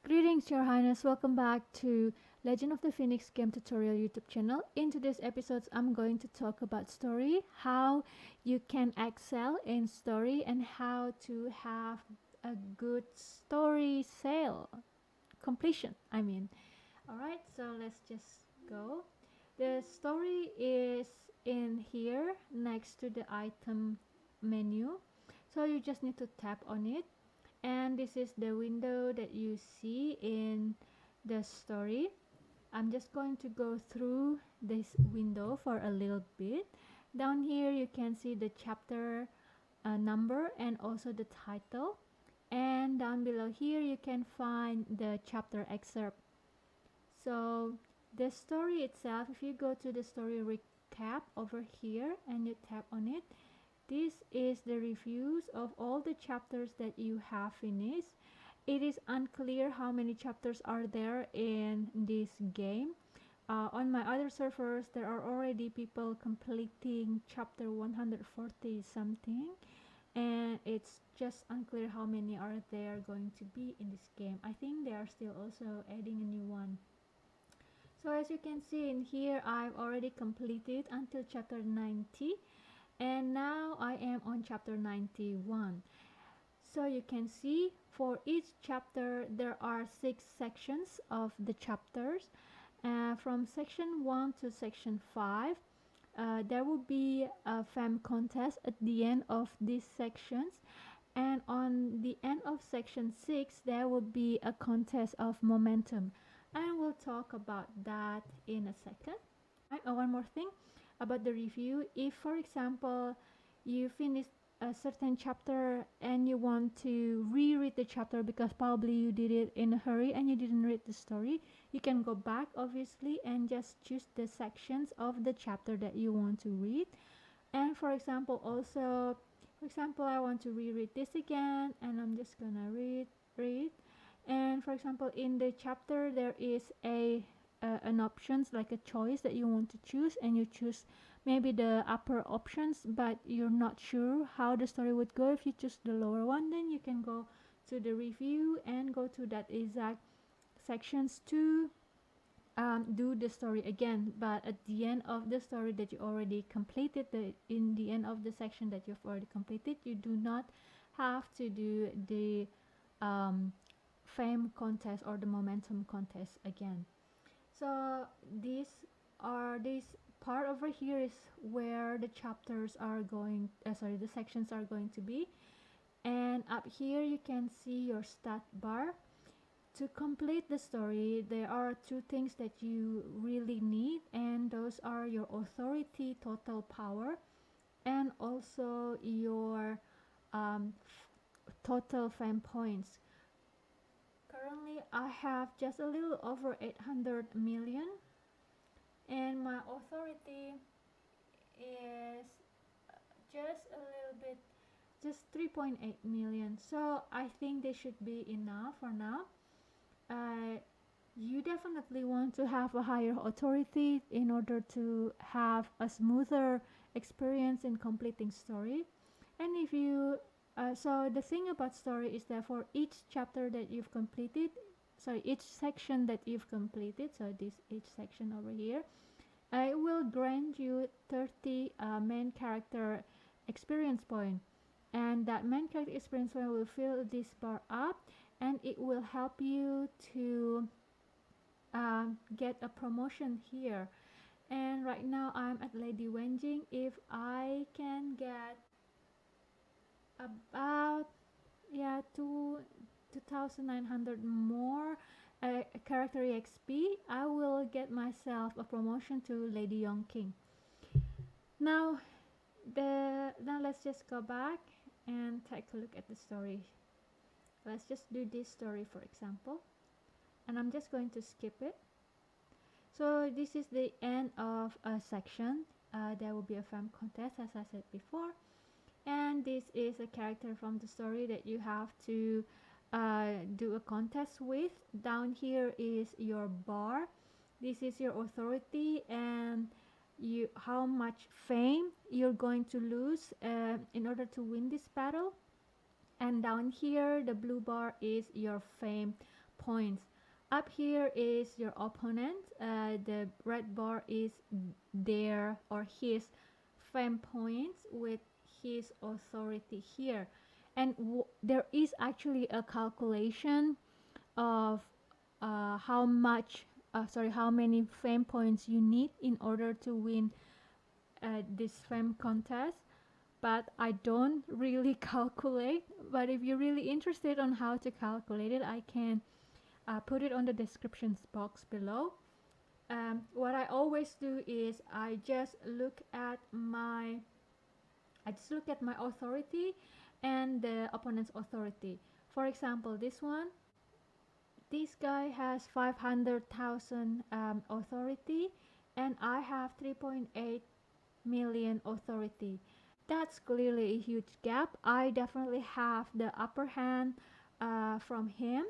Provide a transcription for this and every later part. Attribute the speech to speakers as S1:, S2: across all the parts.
S1: Greetings, Your Highness. Welcome back to Legend of the Phoenix Game Tutorial YouTube channel. In today's episodes, I'm going to talk about story, how you can excel in story, and how to have a good story sale completion. Alright, so let's just go. The story is in here next to the item menu. So you just need to tap on it, and this is the window that you see in the story. I'm just going to go through this window for a little bit. Down here you can see the chapter number and also the title, and down below here you can find the chapter excerpt. So the story itself, if you go to the story recap over here and you tap on it, this is the reviews of all the chapters that you have finished. It is unclear how many chapters are there in this game. On my other servers, there are already people completing chapter 140 something, and it's just unclear how many are there going to be in this game. I think they are still also adding a new one. So as you can see in here, I've already completed until chapter 90, and now I am on chapter 91. So you can see for each chapter there are 6 sections of the chapters. From section 1 to section 5, there will be a fam contest at the end of these sections, and on the end of section 6 there will be a contest of momentum, and we'll talk about that in a second. One more thing about the review. If for example you finish a certain chapter and you want to reread the chapter because probably you did it in a hurry and you didn't read the story, you can go back obviously and just choose the sections of the chapter that you want to read. And for example also, I want to reread this again, and I'm just gonna read. And for example in the chapter there is an options, like a choice that you want to choose, and you choose maybe the upper options but you're not sure how the story would go. If you choose the lower one, then you can go to the review and go to that exact sections to do the story again. But at the end of the story that you already completed, in the end of the section that you've already completed, you do not have to do the fame contest or the momentum contest again. So this part over here is where the chapters are going, the sections are going to be. And up here you can see your stat bar. To complete the story, there are 2 things that you really need, and those are your authority total power and also your total fame points. Currently I have just a little over 800 million, and my authority is just a little bit, just 3.8 million. So I think they should be enough for now. You definitely want to have a higher authority in order to have a smoother experience in completing story. And if you so the thing about story is that for each chapter that you've completed, each section that you've completed, so this each section over here, it will grant you 30 main character experience point, and that main character experience point will fill this bar up, and it will help you to get a promotion here. And right now I'm at Lady Wenjing. If I can get about 2,900 more character XP, I will get myself a promotion to Lady Yongking. Now let's just go back and take a look at the story. Let's just do this story for example, and I'm just going to skip it. So this is the end of a section. There will be a fam contest as I said before, and this is a character from the story that you have to do a contest with. Down here is your bar. This is your authority and how much fame you're going to lose in order to win this battle. And down here the blue bar is your fame points. Up here is your opponent. The red bar is their or his fame points with his authority here. And there is actually a calculation of how many fame points you need in order to win this fame contest, but I don't really calculate. But if you're really interested on how to calculate it, I can put it on the description box below. What I always do is I just look at my authority and the opponent's authority. For example, this guy has 500,000 authority, and I have 3.8 million authority. That's clearly a huge gap. I definitely have the upper hand from him.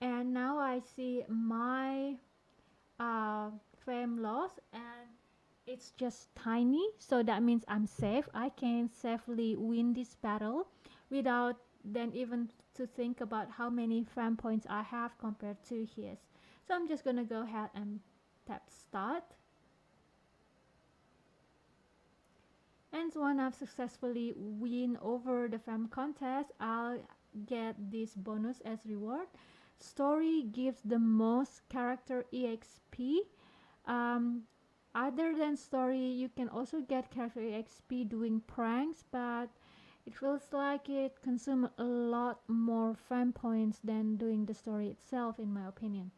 S1: And now I see my fame loss, and it's just tiny, so that means I'm safe. I can safely win this battle without then even to think about how many fame points I have compared to his. So I'm just gonna go ahead and tap start. And when I've successfully win over the fame contest, I'll get this bonus as reward. Story gives the most character EXP. Other than story, you can also get character EXP doing pranks, but it feels like it consumes a lot more fame points than doing the story itself, in my opinion.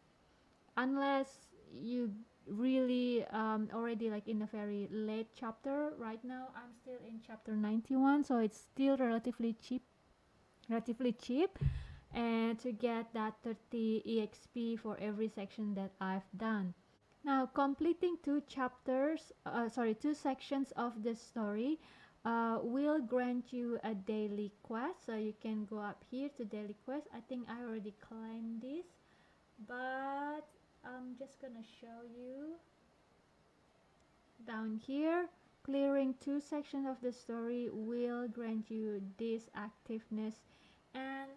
S1: Unless you really already like in a very late chapter. Right now I'm still in chapter 91, so it's still relatively cheap and to get that 30 EXP for every section that I've done. Now completing two sections of the story will grant you a daily quest. So you can go up here to daily quest. I think I already claimed this, but I'm just gonna show you down here. Clearing two sections of the story will grant you this activeness and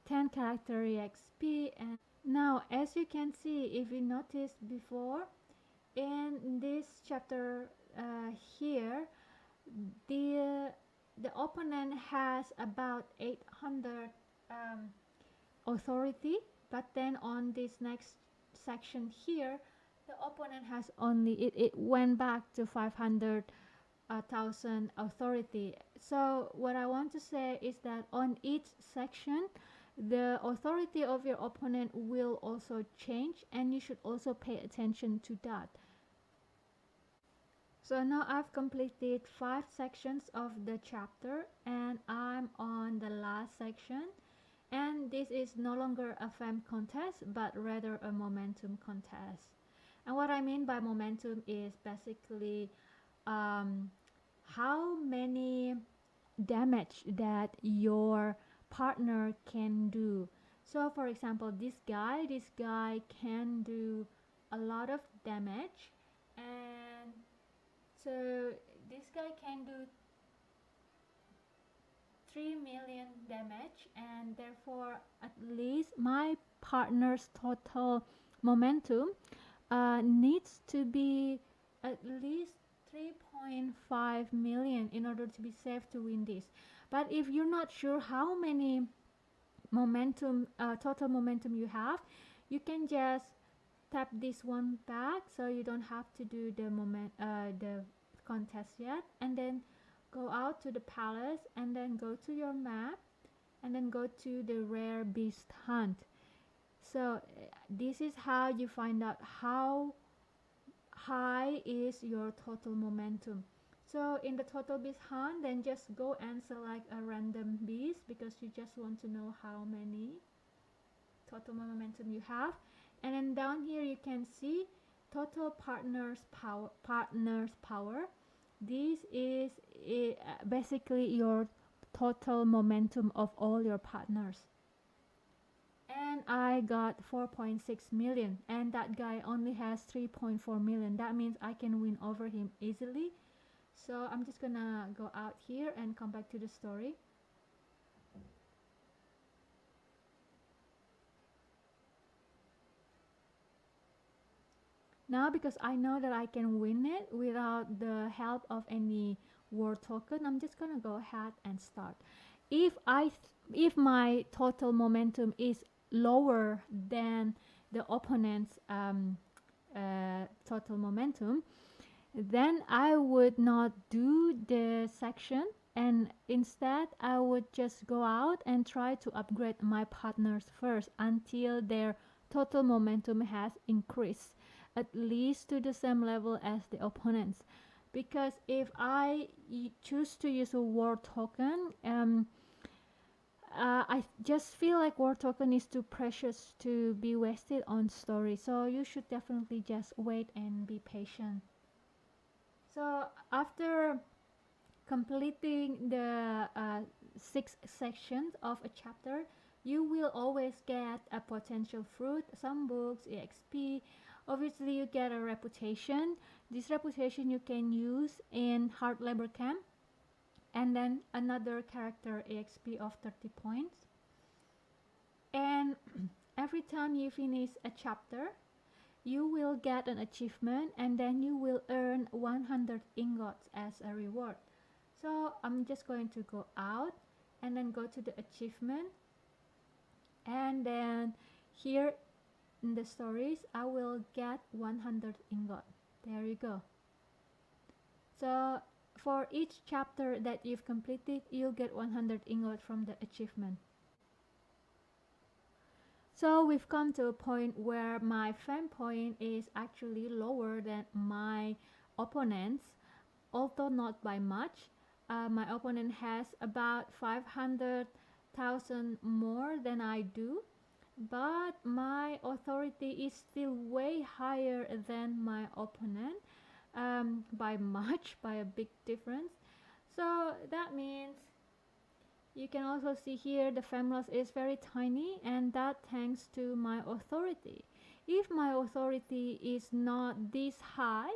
S1: 10 character EXP. And now as you can see, if you noticed before, in this chapter here, the opponent has about 800 authority, but then on this next section here, the opponent has only it went back to 500,000 authority. So what I want to say is that on each section, the authority of your opponent will also change, and you should also pay attention to that. So now I've completed 5 sections of the chapter, and I'm on the last section. And this is no longer a fame contest, but rather a momentum contest. And what I mean by momentum is basically how many damage that your partner can do. So for example, this guy can do a lot of damage, and so this guy can do 3 million damage, and therefore at least my partner's total momentum needs to be at least 3.5 million in order to be safe to win this. But if you're not sure how many momentum total momentum you have, you can just tap this one back, so you don't have to do the contest yet, and then go out to the palace, and then go to your map, and then go to the rare beast hunt. So this is how you find out how high is your total momentum. So in the total beast hunt, then just go and select a random beast, because you just want to know how many total momentum you have. And then down here you can see total partners power. This is basically your total momentum of all your partners. And I got 4.6 million, and that guy only has 3.4 million. That means I can win over him easily. So I'm just gonna go out here and come back to the story. Now because I know that I can win it without the help of any war token, I'm just gonna go ahead and start. If if my total momentum is lower than the opponent's total momentum, then I would not do the section, and instead I would just go out and try to upgrade my partners first until their total momentum has increased at least to the same level as the opponents. Because if I choose to use a war token, I just feel like war token is too precious to be wasted on story. So you should definitely just wait and be patient. So after completing the 6 sections of a chapter, you will always get a potential fruit, some books, EXP. Obviously, you get a reputation. This reputation you can use in hard labor camp, and then another character EXP of 30 points. And every time you finish a chapter, you will get an achievement, and then you will earn 100 ingots as a reward. So I'm just going to go out and then go to the achievement, and then here in the stories I will get 100 ingot. There you go. So for each chapter that you've completed, you'll get 100 ingot from the achievement. So we've come to a point where my fame point is actually lower than my opponent's, although not by much. My opponent has about 500,000 more than I do, but my authority is still way higher than my opponent, by much, by a big difference. So that means you can also see here the fame loss is very tiny, and that thanks to my authority. If my authority is not this high,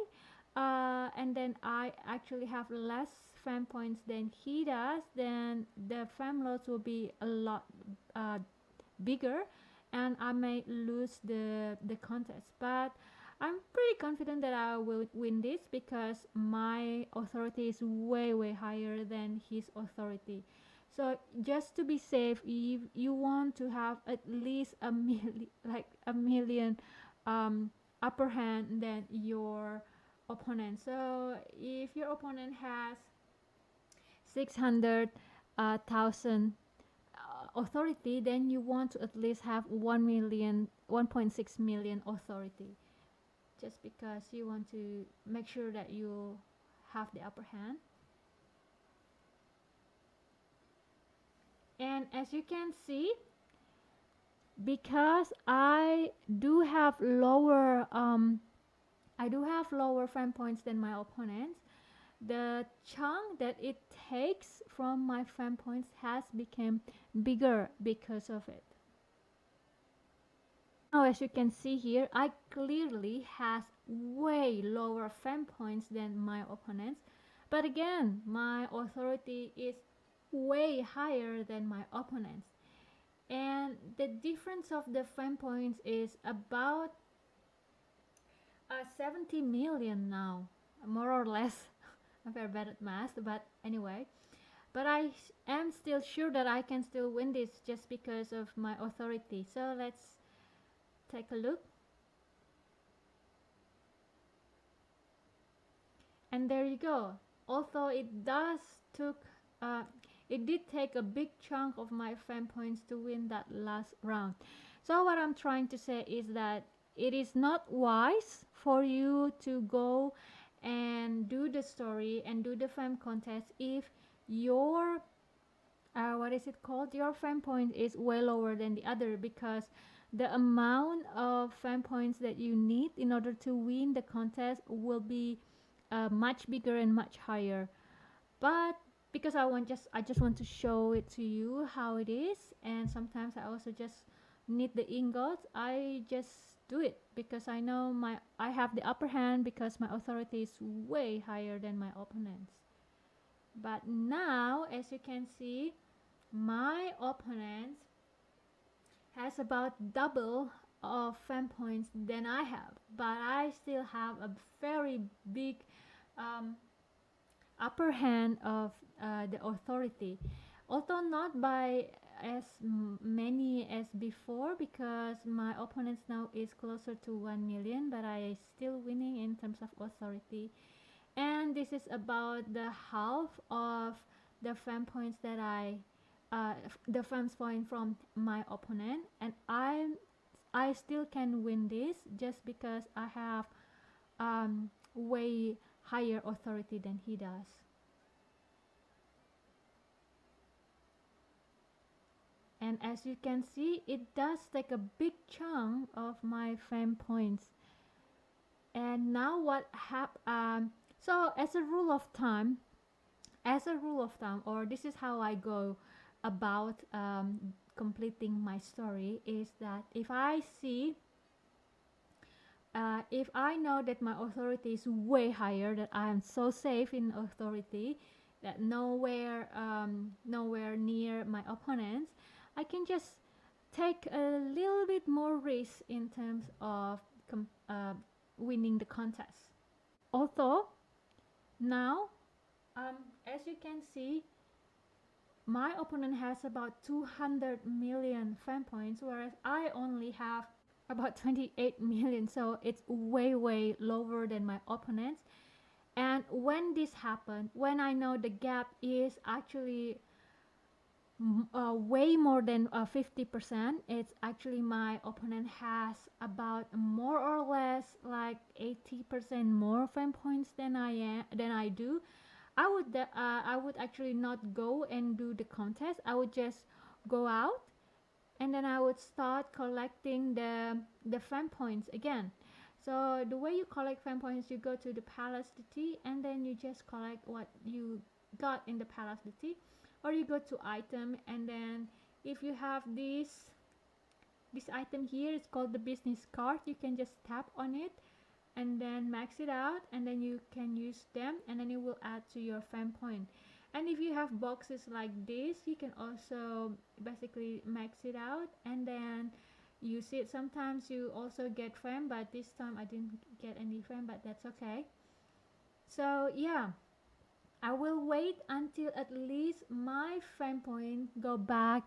S1: and then I actually have less fame points than he does, then the fame loss will be a lot bigger, and I may lose the contest. But I'm pretty confident that I will win this because my authority is way higher than his authority. So just to be safe, if you want to have at least a million upper hand than your opponent. So if your opponent has 600,000 authority, then you want to at least have 1.6 million authority, just because you want to make sure that you have the upper hand. And as you can see, because I do have lower fame points than my opponents, the chunk that it takes from my fame points has become bigger because of it. Now as you can see here, I clearly has way lower fame points than my opponents, but again my authority is way higher than my opponents, and the difference of the fame points is about 70 million now, more or less. I'm very bad at math, but anyway. But I am still sure that I can still win this just because of my authority. So let's take a look. And there you go. Although it did take a big chunk of my fame points to win that last round. So what I'm trying to say is that it is not wise for you to go and do the story and do the fame contest if your what is it called, your fame point is way lower than the other, because the amount of fame points that you need in order to win the contest will be much bigger and much higher. But because I just want to show it to you how it is, and sometimes I also just need the ingots, I just do it because I know I have the upper hand because my authority is way higher than my opponents. But now as you can see, my opponent has about double of fame points than I have, but I still have a very big um, upper hand of the authority, although not by as many as before, because my opponents now is closer to 1 million, but I still winning in terms of authority. And this is about the half of the fame points that the fame point from my opponent, and I still can win this just because I have way higher authority than he does. And as you can see, it does take a big chunk of my fame points. And now what so as a rule of thumb, or this is how I go about completing my story, is that if I know that my authority is way higher, that I am so safe in authority, that nowhere near my opponents, I can just take a little bit more risk in terms of winning the contest. Although now, as you can see, my opponent has about 200 million fame points, whereas I only have about 28 million, so it's way lower than my opponents. And when this happened, when I know the gap is actually way more than 50%, it's actually my opponent has about more or less like 80% more fame points than I do. I would actually not go and do the contest. I would just go out, and then I would start collecting the fame points again. So the way you collect fame points, you go to the Palace City, and then you just collect what you got in the Palace City, or you go to item, and then if you have this item here, it's called the business card. You can just tap on it and then max it out, and then you can use them, and then it will add to your fame point. And if you have boxes like this, you can also basically max it out and then use it. Sometimes you also get fame, but this time I didn't get any fame, but that's okay. So yeah, I will wait until at least my fame point go back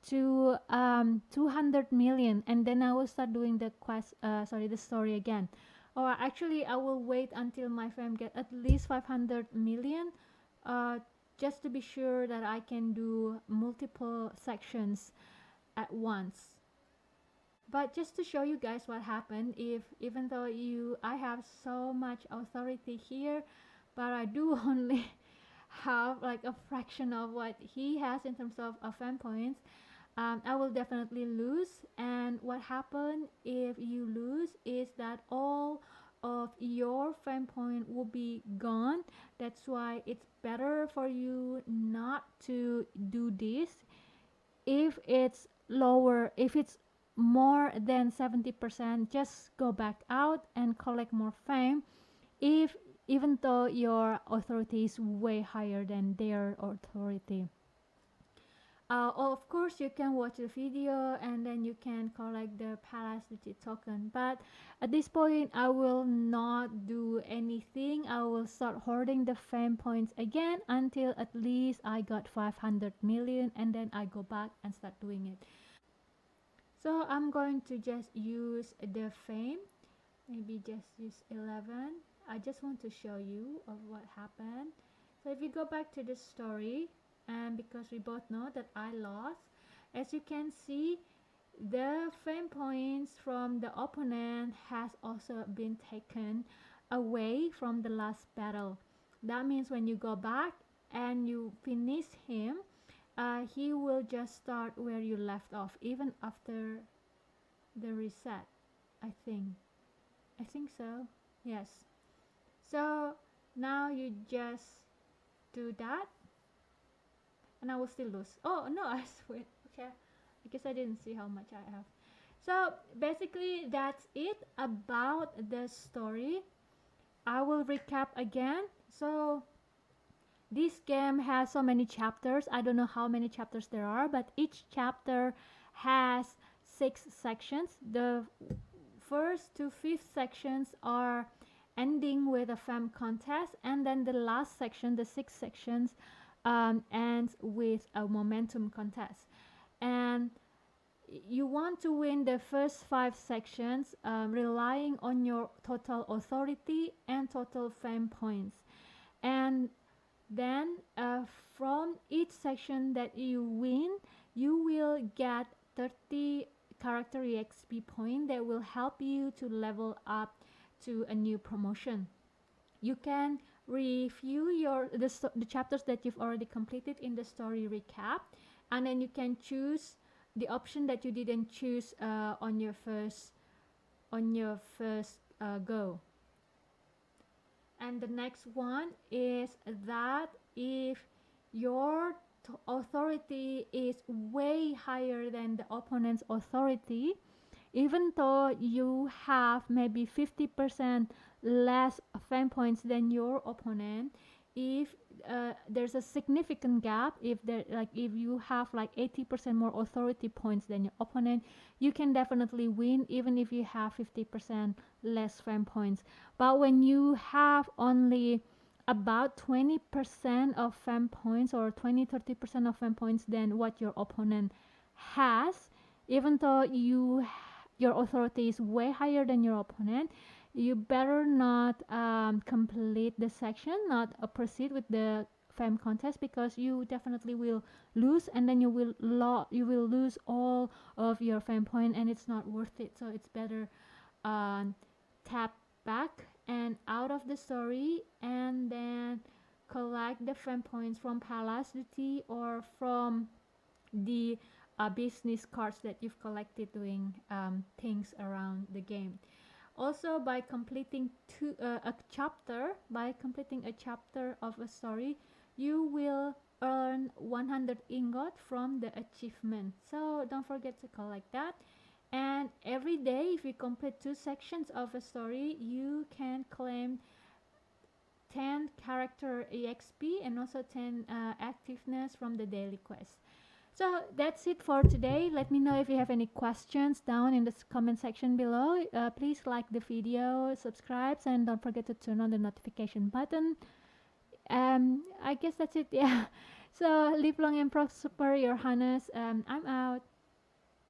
S1: to 200 million, and then I will start doing the story again. Or actually, I will wait until my fame get at least 500 million, uh, just to be sure that I can do multiple sections at once. But just to show you guys what happened, if even though I have so much authority here, but I do only have like a fraction of what he has in terms of fame points, I will definitely lose. And what happen if you lose is that all of your fame point will be gone. That's why it's better for you not to do this. If it's more than 70%, just go back out and collect more fame, if even though your authority is way higher than their authority. Of course, you can watch the video and then you can collect the Palace Digit token. But at this point, I will not do anything. I will start hoarding the fame points again until at least I got 500 million, and then I go back and start doing it. So I'm going to just use the fame. Maybe just use 11. I just want to show you of what happened. So if you go back to the story, and because we both know that I lost, as you can see, the fame points from the opponent has also been taken away from the last battle. That means when you go back and you finish him, he will just start where you left off, even after the reset. I think so. Yes. So now you just do that, and I will still lose. Oh no, I swear. Okay, I guess I didn't see how much I have. So basically that's it about the story. I will recap again. So this game has so many chapters. I don't know how many chapters there are, but each chapter has 6 sections. The first to fifth sections are ending with a fem contest, and then the last section, the sixth sections, ends with a momentum contest. And you want to win the first 5 sections, relying on your total authority and total fame points. And then from each section that you win, you will get 30 character exp point that will help you to level up to a new promotion. You can review the chapters that you've already completed in the story recap, and then you can choose the option that you didn't choose on your first go. And the next one is that if your authority is way higher than the opponent's authority, even though you have maybe 50% less fame points than your opponent, if there's a significant gap, if you have like 80% more authority points than your opponent, you can definitely win even if you have 50% less fame points. But when you have only about 20% of fame points, or 20-30% of fame points than what your opponent has, even though your authority is way higher than your opponent, you better not complete the section, not proceed with the fame contest, because you definitely will lose, and then you will lose all of your fame point, and it's not worth it. So it's better tap back and out of the story, and then collect the fame points from Palace Duty or from the business cards that you've collected doing things around the game. Also, by completing a chapter of a story, you will earn 100 ingot from the achievement. So don't forget to collect that. And every day, if you complete 2 sections of a story, you can claim 10 character exp and also 10 activeness from the daily quest. So that's it for today. Let me know if you have any questions down in the comment section below. Please like the video, subscribe, and don't forget to turn on the notification button. I guess that's it. Yeah. So live long and prosper, your Hannes. I'm out.